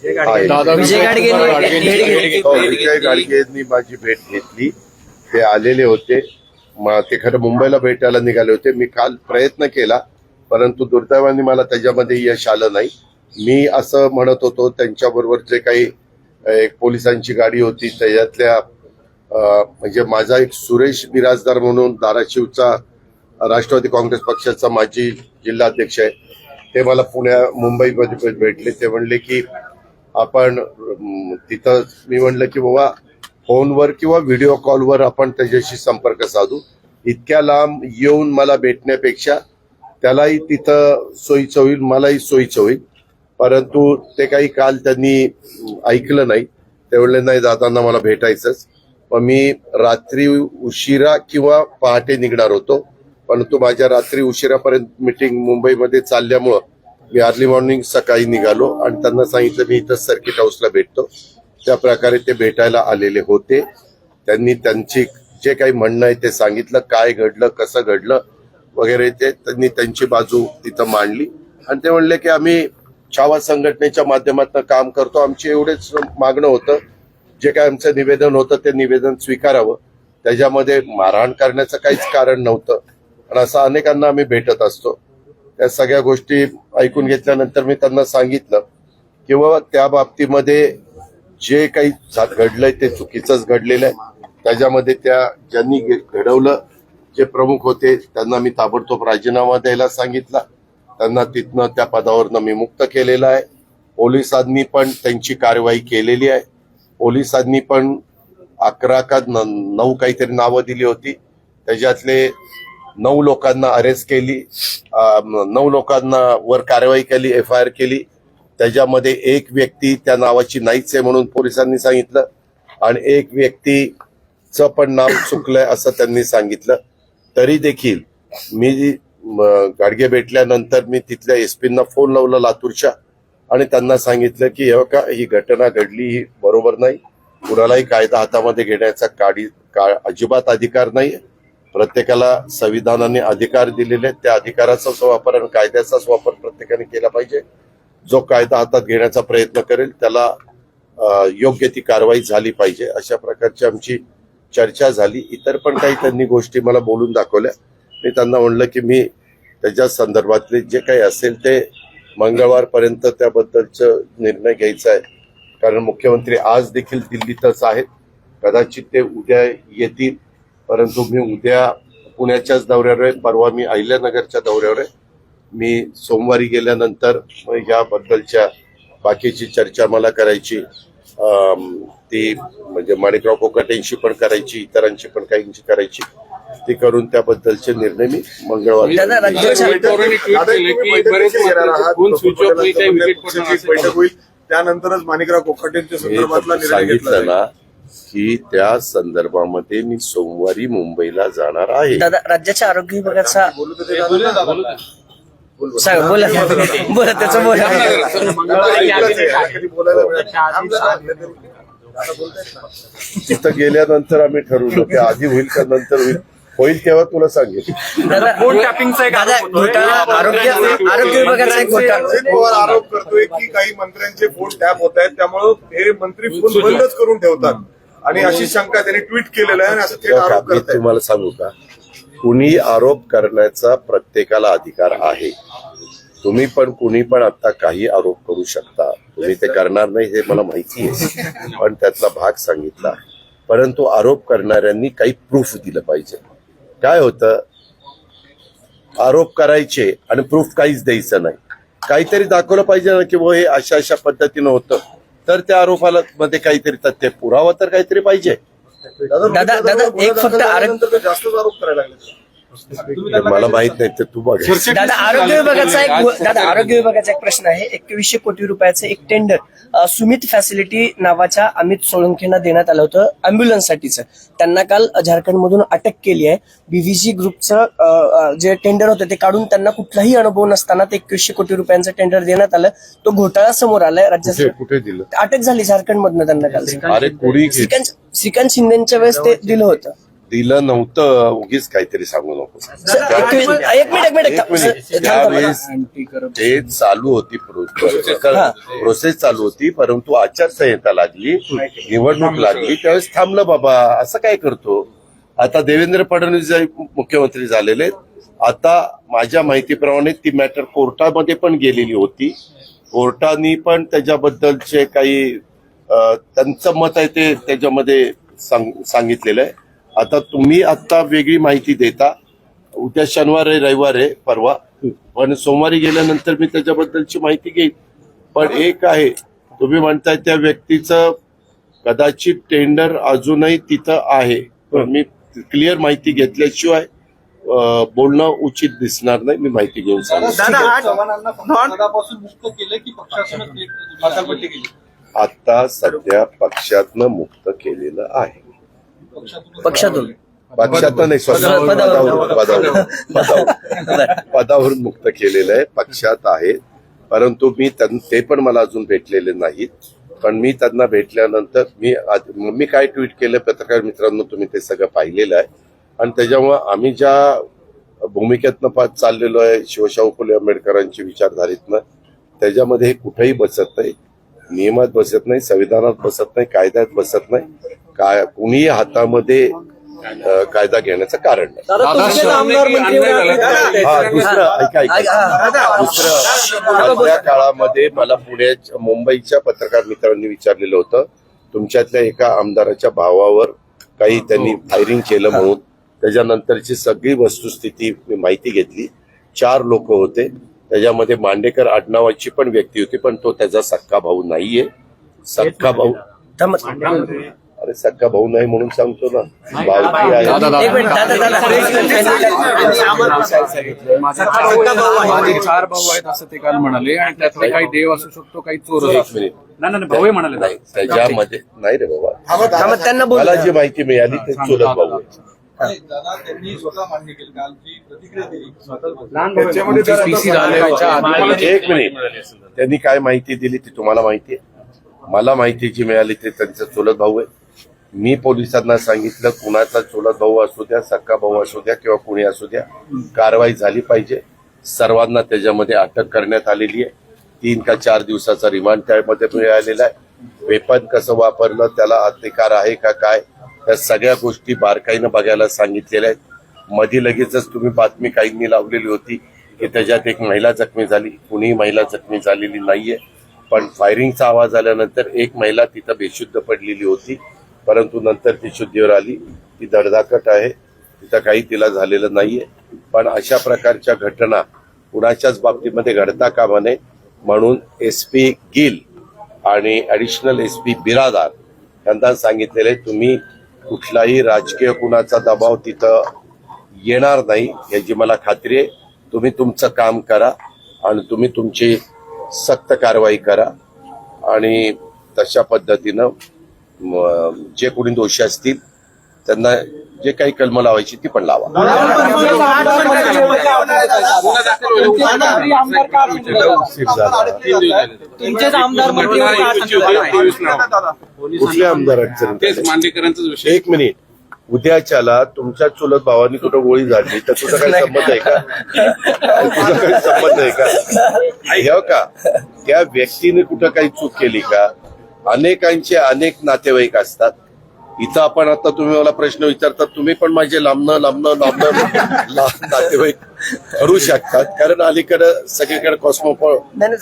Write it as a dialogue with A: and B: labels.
A: विजय
B: गाडगेंनी माझी भेट घेतली. ते आलेले होते. ते खरं मुंबईला भेटायला निघाले होते. मी काल प्रयत्न केला, परंतु दुर्दैवाने मला त्याच्यामध्ये यश आलं नाही. मी असं म्हणत होतो, त्यांच्याबरोबर जे काही एक पोलिसांची गाडी होती त्याच्यातल्या म्हणजे माझा एक सुरेश बिराजदार म्हणून धाराशिवचा राष्ट्रवादी काँग्रेस पक्षाचा माजी जिल्हाध्यक्ष आहे, ते मला मुंबईमध्ये भेटले. ते म्हणले की आपण तिथं, मी म्हणलं की बाबा फोनवर किंवा व्हिडिओ कॉलवर आपण त्याच्याशी संपर्क साधू. इतक्या लांब येऊन मला भेटण्यापेक्षा त्यालाही तिथं सोयीचं होईल, मलाही सोयीचं होईल. परंतु ते काही काल त्यांनी ऐकलं नाही. ते म्हणले नाही, दादांना मला भेटायचंच. मग मी रात्री उशिरा किंवा पहाटे निघणार होतो, परंतु माझ्या रात्री उशिरापर्यंत मीटिंग मुंबईमध्ये चालल्यामुळं मी अर्ली मॉर्निंग सकाळी निघालो आणि त्यांना सांगितलं मी इथं सर्किट हाऊसला भेटतो. त्या प्रकारे ते भेटायला आलेले होते. त्यांनी त्यांची जे काही म्हणणं आहे ते सांगितलं, काय घडलं, कसं घडलं वगैरे, ते त्यांनी त्यांची बाजू तिथं मांडली. आणि ते म्हणले की आम्ही छावा संघटनेच्या माध्यमातून काम करतो, आमचे एवढेच मागणं होतं, जे काय आमचं निवेदन होतं ते निवेदन स्वीकारावं, त्याच्यामध्ये मारहाण करण्याचं काहीच कारण नव्हतं. आणि असं अनेकांना आम्ही भेटत असतो. त्या सगळ्या गोष्टी ऐकून घेतल्यानंतर मी त्यांना सांगितलं किंवा त्या बाबतीमध्ये जे काही घडलंय ते चुकीचंच घडलेलं आहे. त्याच्यामध्ये ज्यांनी घडवलं, जे प्रमुख होते, त्यांना मी ताबडतोब राजीनामा द्यायला सांगितला. त्यांना तिथनं त्या पदावरनं मी मुक्त केलेलं आहे. पोलिसांनी पण त्यांची कारवाई केलेली आहे. पोलिसांनी पण 11 का 9 काहीतरी नावं दिली होती. त्याच्यातले 9 लोकांना अरेस्ट केली, 9 लोकांना वर कारवाई केली, FIR केली. त्याच्यामध्ये एक व्यक्ती त्या नावाची नाहीच आहे म्हणून पोलिसांनी सांगितलं आणि एक व्यक्तीचं पण नाव चुकलंय असं त्यांनी सांगितलं. तरी देखील मी गाडगे भेटल्यानंतर मी तिथल्या SP-ना फोन लावला लातूरच्या आणि त्यांना सांगितलं की हे का ही घटना घडली, ही बरोबर नाही. कुणालाही कायदा हातामध्ये घेण्याचा अजिबात अधिकार नाही. प्रत्येकाला संविधानाने अधिकार दिलेले आहेत, त्या अधिकाराचाच वापर आणि कायद्याचाच वापर प्रत्येकाने केला पाहिजे. जो कायदा हातात घेण्याचा प्रयत्न करेल त्याला योग्य ती कारवाई झाली पाहिजे. अशा प्रकारची आमची चर्चा झाली. इतर पण काही त्यांनी गोष्टी मला बोलून दाखवल्या. मी त्यांना म्हणलं की मी त्याच्या संदर्भातले जे काही असेल ते मंगळवारपर्यंत त्याबद्दलचं निर्णय घ्यायचा आहे. कारण मुख्यमंत्री आज देखील दिल्लीतच आहेत, कदाचित ते उद्या येतील. परंतु मी उद्या पुण्याच्याच दौऱ्यावर आहे, परवा मी अहिल्यानगरच्या दौऱ्यावर आहे. मी सोमवारी गेल्यानंतर याबद्दलच्या बाकीची चर्चा मला करायची, ती म्हणजे माणिकराव कोकाटेंशी पण करायची, इतरांशी पण काहींची करायची, ती करून त्याबद्दलचे निर्णय मी मंगळवारी.
C: त्यानंतरच माणिकराव कोकाटेंच्या संदर्भातला
B: सांगितलं ना की त्या संदर्भामध्ये मी सोमवारी मुंबईला जाणार आहे.
A: दादा, राज्याच्या आरोग्य विभागाचा बोला त्याचं
B: तिथं गेल्यानंतर आम्ही ठरवलं की आधी होईल का नंतर होईल तेव्हा तुला सांगेल.
A: आरोग्य विभागाचा एक
C: आरोप करतोय की काही मंत्र्यांचे फोन टॅप होत आहेत, त्यामुळे हे मंत्री फोन बंदच करून ठेवतात आणि अशी शंका त्यांनी ट्विट केलेलं आहे आणि असं थेट आरोप करतायत.
B: तुम्हाला सांगू का, कुणी आरोप करण्याचा प्रत्येकाला अधिकार आहे. तुम्ही पण कुणी पण आता काही आरोप करू शकता. तुम्ही ते करणार नाही हे मला माहिती आहे, पण त्यातला भाग सांगितला. परंतु आरोप करणाऱ्यांनी काही प्रूफ दिलं पाहिजे. काय होतं, आरोप करायचे आणि प्रूफ काहीच द्यायचं नाही. काहीतरी दाखवलं पाहिजे ना की हे अशा अशा पद्धतीनं होतं, तर त्या आरोपाला मध्ये काहीतरी तथ्य पुरावा तर काहीतरी पाहिजे.
A: दादा एक फक्त
C: जास्तच आरोप करायला लागले.
B: मला माहित नाही, तर तू बघ.
A: दादा, आरोग्य विभागाचा एक प्रश्न आहे. 2100 कोटी रुपयाचं एक टेंडर सुमित फॅसिलिटी नावाच्या अमित सोळंकेंना देण्यात आलं होतं अँब्युलन्ससाठीचं. त्यांना काल झारखंडमधून अटक केली आहे. BVG ग्रुपचं जे टेंडर होतं ते काढून त्यांना कुठलाही अनुभव नसताना ते 2100 कोटी रुपयांचं टेंडर देण्यात आलं. तो घोटाळा समोर आलाय. राज्यात
B: कुठे दिलं?
A: अटक झाली झारखंडमधनं त्यांना काल.
B: अरे,
A: श्रीकांत शिंदेच्या वेळेस ते दिलं होतं.
B: दिलं नव्हतं उगीच काहीतरी सांगू नको.
A: एक मिनिट
B: त्यावेळेस ते चालू होती प्रोसेस चालू होती, परंतु आचारसंहिता लागली, निवडणूक लागली, त्यावेळेस थांबलं बाबा. असं काय करतो? आता देवेंद्र फडणवीस मुख्यमंत्री झालेले आहेत. आता माझ्या माहितीप्रमाणे ती मॅटर कोर्टामध्ये पण गेलेली होती. कोर्टाने पण त्याच्याबद्दलचे काही त्यांचं मत आहे ते त्याच्यामध्ये सांगितलेलं आहे. आता तुम्ही आता वेगळी माहिती देता. उद्या शनिवार आहे, रविवार आहे, परवा, पण सोमवारी गेल्यानंतर मी त्याच्याबद्दलची माहिती घेईन. पण एक आहे, तुम्ही म्हणताय त्या व्यक्तीचं कदाचित टेंडर अजूनही तिथं आहे, पण मी क्लिअर माहिती घेतल्याशिवाय बोलणं उचित दिसणार नाही. मी माहिती घेऊन सांगतो. आता सध्या पक्षातनं मुक्त केलेलं आहे.
A: पक्षातून
B: नाही, पदावरून मुक्त केलेलं आहे. पक्षात आहे, परंतु ते पण मला अजून भेटलेले नाहीत. पण मी त्यांना भेटल्यानंतर मी काय ट्विट केलं पत्रकार मित्रांनो, तुम्ही ते सगळं पाहिलेलं आहे. आणि त्याच्यामुळं आम्ही ज्या भूमिकेतनं चाललेलो आहे शिवशाहू फुले आंबेडकरांची विचारधारेतनं, त्याच्यामध्ये हे कुठेही बसत नाही, नियमात बसत नाही, संविधानात बसत नाही, कायद्यात बसत नाही. कुणीही हातामध्ये कायदा घेण्याचं कारण नाही. दुसरं मधल्या काळामध्ये मला मुंबईच्या पत्रकार मित्रांनी विचारलेलं होतं, तुमच्यातल्या एका आमदाराच्या भावावर काही त्यांनी फायरिंग केलं म्हणून. त्याच्यानंतरची सगळी वस्तुस्थिती मी माहिती घेतली. 4 लोक होते, त्याच्यामध्ये मांडेकर आडनावाची पण व्यक्ती होती, पण तो त्याचा सक्का भाऊ नाहीये. सक्का भाऊ अरे सक्का भाऊ नाही म्हणून सांगतो ना, भाऊ आहे.
D: माझे 4 भाऊ आहेत असं ते काल म्हणाले, आणि त्यातले काही देव असू शकतो, काही चोर असू शकतो. नाही भाऊ म्हणाले
B: नाही, त्याच्यामध्ये नाही रे बाबा.
A: त्यांना
B: मला जी माहिती मिळाली ते चुलत भाऊ आहे.
C: त्यांनी स्वतः मान्य केलं, काल जी प्रतिक्रिया दिली
B: एक मिनिट, त्यांनी काय माहिती दिली ती तुम्हाला माहिती आहे. मला माहिती जी मिळाली ते त्यांचा चुलत भाऊ आहे. मी पोलिसांना सांगितलं, कुणाचा चुलत भाऊ असू द्या, सक्का भाऊ असू द्या किंवा कुणी असू द्या, कारवाई झाली पाहिजे. सर्वांना त्याच्यामध्ये अटक करण्यात आलेली आहे. 3 का 4 दिवसाचा रिमांड त्यामध्ये मिळालेला आहे. वेपन कसं वापरलं, त्याला अधिकार आहे का काय, त्या सगळ्या गोष्टी बारकाईनं बघायला सांगितलेल्या आहेत. मध्ये लगेचच तुम्ही बातमी काहींनी लावलेली होती की त्याच्यात एक महिला जखमी झाली. कुणीही महिला जखमी झालेली नाहीये, पण फायरिंगचा आवाज आल्यानंतर एक महिला तिथं बेशुद्ध पडलेली होती, परंतु नंतर ती शुद्धीवर आली. ती धडधाकट आहे, तिथं काही तिला झालेलं नाहीये. पण अशा प्रकारच्या घटना कुणाच्याच बाबतीमध्ये घडता कामा नये म्हणून SP गिल आणि ऍडिशनल SP बिरादार यांना सांगितलेले, तुम्ही कुठलाही राजकीय कुणाचा दबाव तिथं येणार नाही याची मला खात्री आहे. तुम्ही तुमचं काम करा आणि तुम्ही तुमची सक्त कारवाई करा, आणि तशा पद्धतीनं जे कोणी दोषी असतील त्यांना जे काही कलम लावायची ती पण लावा. कुठल्या आमदार अडचणी? एक मिनिट, उद्याच्याला तुमच्या चुलत भावानी कुठं गोळी झाली तर तुझा काही संबंध आहे का? तुझा काही संबंध आहे का? हे का त्या व्यक्तीने कुठं काही चूक केली का? अनेकांचे अनेक नातेवाईक असतात. इथं आपण आता तुम्ही मला प्रश्न विचारतात, तुम्ही पण माझे लांबणं नातेवाईक ठरू शकतात, कारण अलीकडे सगळीकडे कॉस्मोपॉलिटन